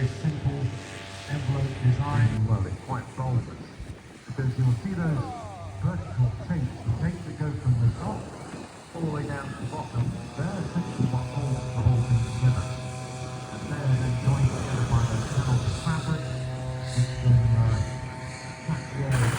very simple envelope design. Well, it's quite bulbous because you'll see those vertical tapes, the tapes that go from the top all the way down to the bottom. They're essentially what holds the whole thing together. And they're then joined together by those panels of fabric, which then catch the air.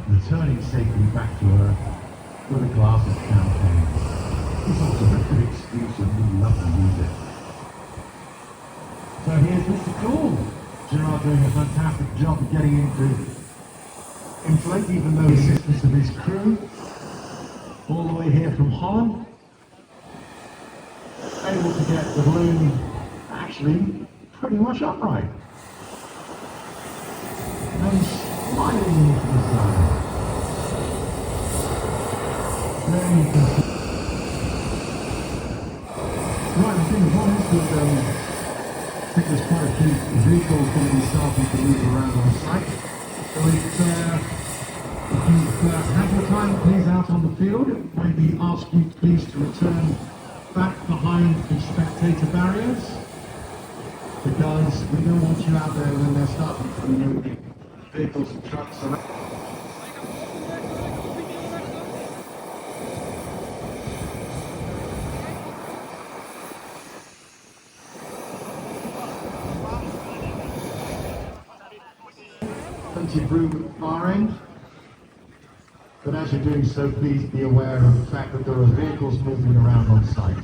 Returning safely back to Earth with a glass of champagne. It's also a good excuse and we love to use it. So here's Mr. Cool. Gerard doing a fantastic job of getting him to inflate, even though the assistance of his crew, all the way here from Holland, able to get the balloon actually pretty much upright. And sliding into the side. There you can see. Right, the thing is that I think there's quite a few vehicles going to be starting to move around on the site. So if you have your time, please, out on the field, maybe ask you please to return back behind the spectator barriers, because we don't want you out there when they're starting to move vehicles and trucks around. Plenty of room at the far end, but as you're doing so, please be aware of the fact that there are vehicles moving around on site.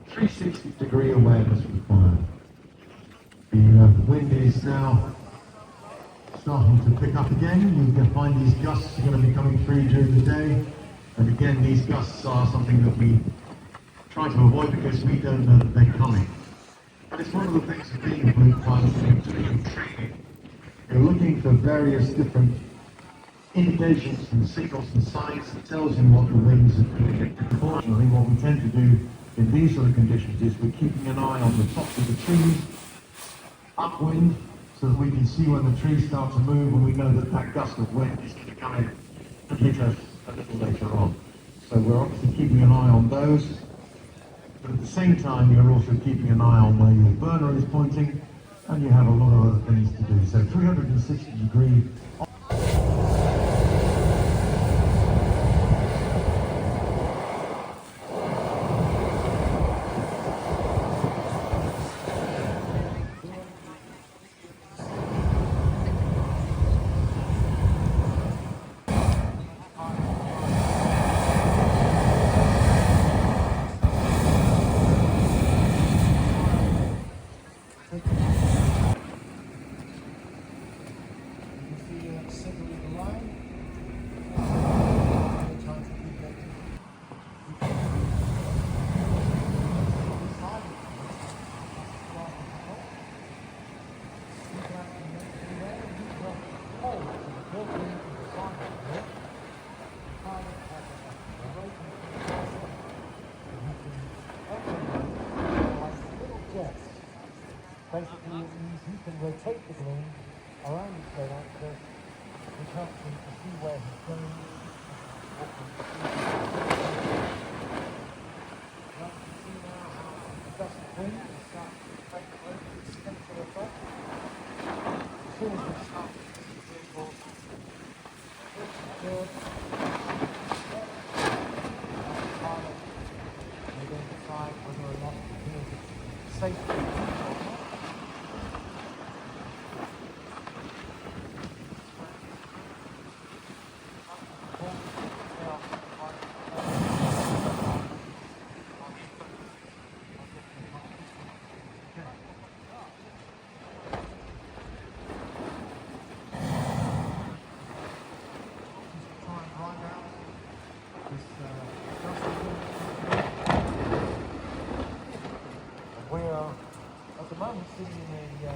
360-degree awareness required. The wind is now starting to pick up again. You can find these gusts are going to be coming through during the day, and again these gusts are something that we try to avoid because we don't know that they're coming. And it's one of the things of being a blue pilot and doing training. You're looking for various different indications and signals and signs that tells you what the winds are doing. Unfortunately, what we tend to do in these sort of conditions is we're keeping an eye on the tops of the trees, upwind, so that we can see when the trees start to move and we know that that gust of wind is going to come in and hit us a little later on. So we're obviously keeping an eye on those. But at the same time, you're also keeping an eye on where your burner is pointing, and you have a lot of other things to do. So 360-degree. means he can rotate the balloon around its main axis, which helps him to see where he's going. Well, you can see now how the gust of wind is starting to affect both its center effect. As soon as we start to see the vehicle, good. Pilot may then decide whether or not he feels it's safe to do or not. We're at the moment sitting in a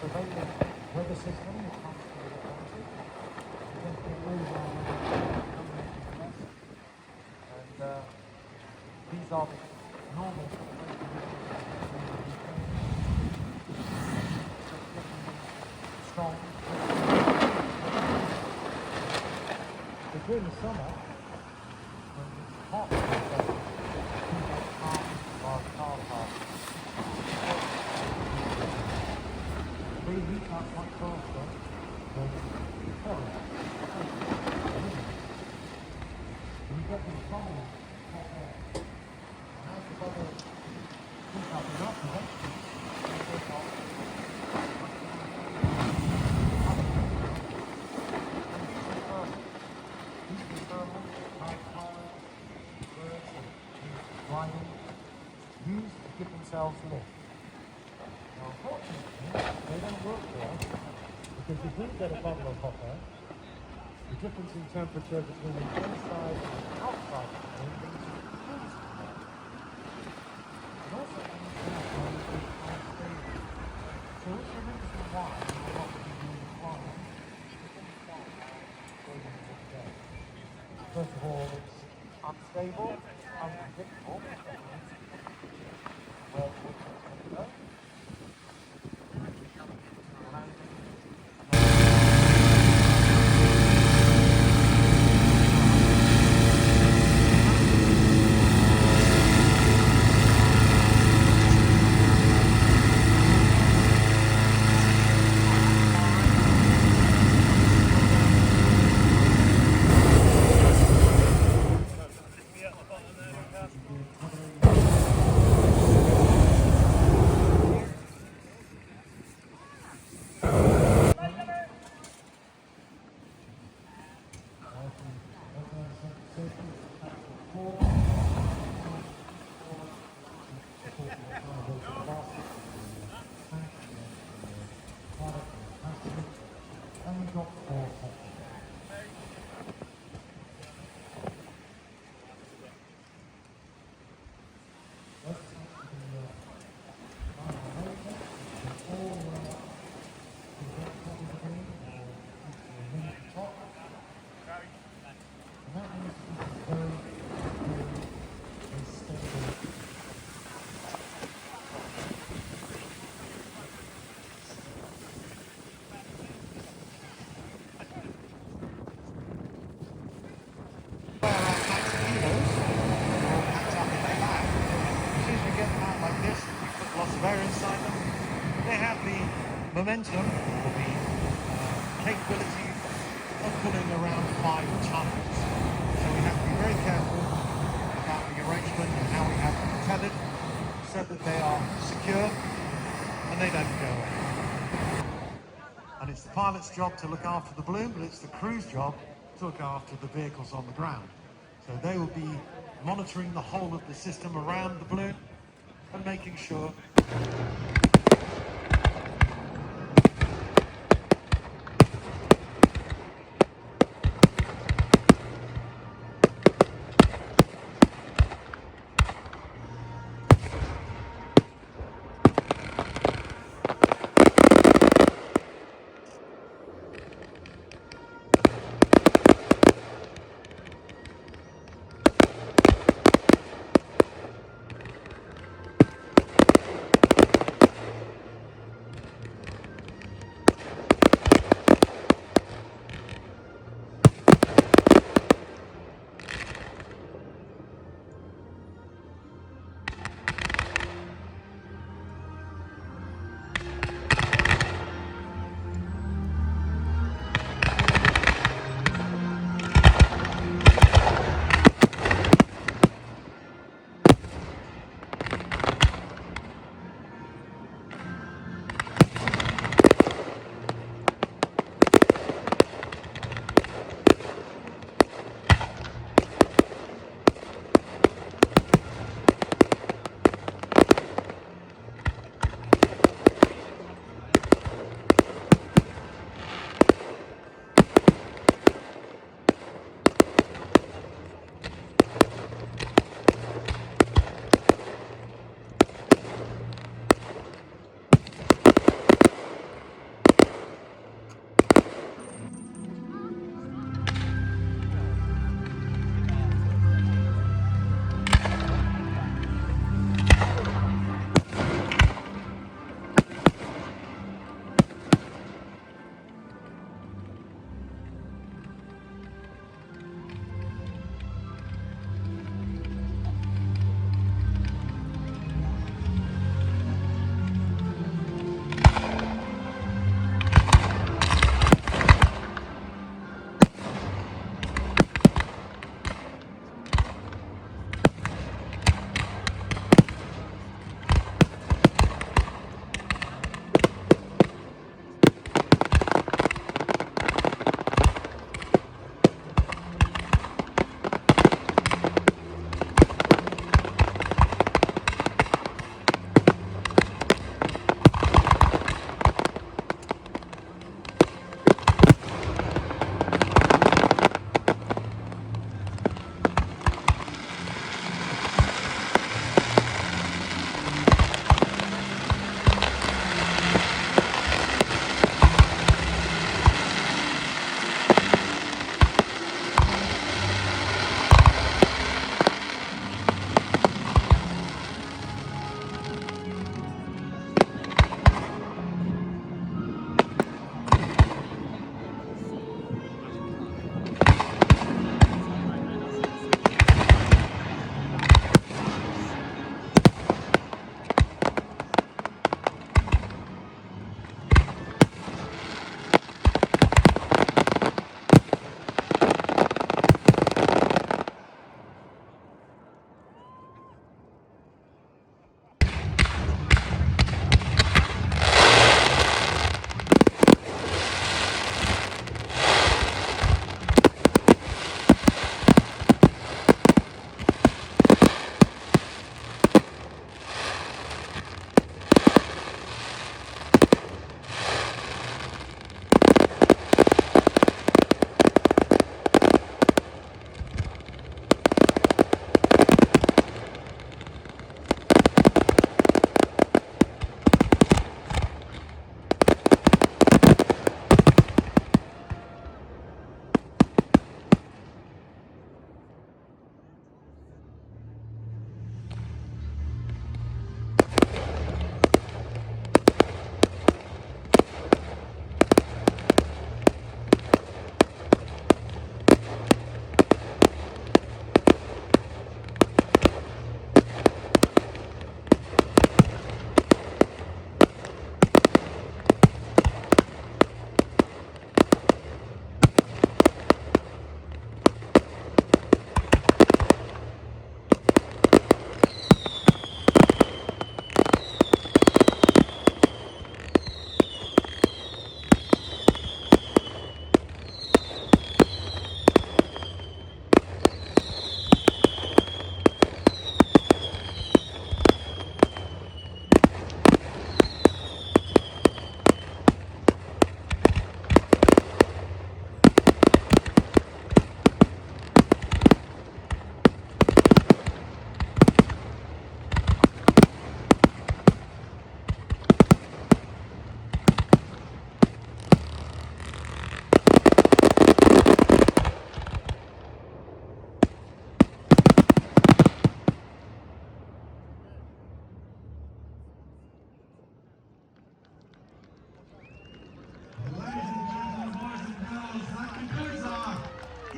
prevailing weather system that comes to the Atlantic. We don't get all of our weather coming into the west. And these are the normal strong. But during the summer, when it's hot, they heat up much faster than current. When you get these bubbles hot air, and as the bubbles heat up enough, eventually they get hot. These are like cars, birds, and gliding, used to give themselves lift. Now, unfortunately, they don't work well because you do get a bubble of hot air. The difference in temperature between the inside and the outside of the balloon means it cools the air. It also means the airplane is unstable. So it's the reason why you will not be doing flying within the flight going into the day. First of all, it's unstable, unpredictable. Where the wind is going to go. Momentum or the capability of pulling around 5 tons. So we have to be very careful about the arrangement and how we have them tethered so that they are secure and they don't go away. And it's the pilot's job to look after the balloon, but it's the crew's job to look after the vehicles on the ground. So they will be monitoring the whole of the system around the balloon and making sure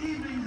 evening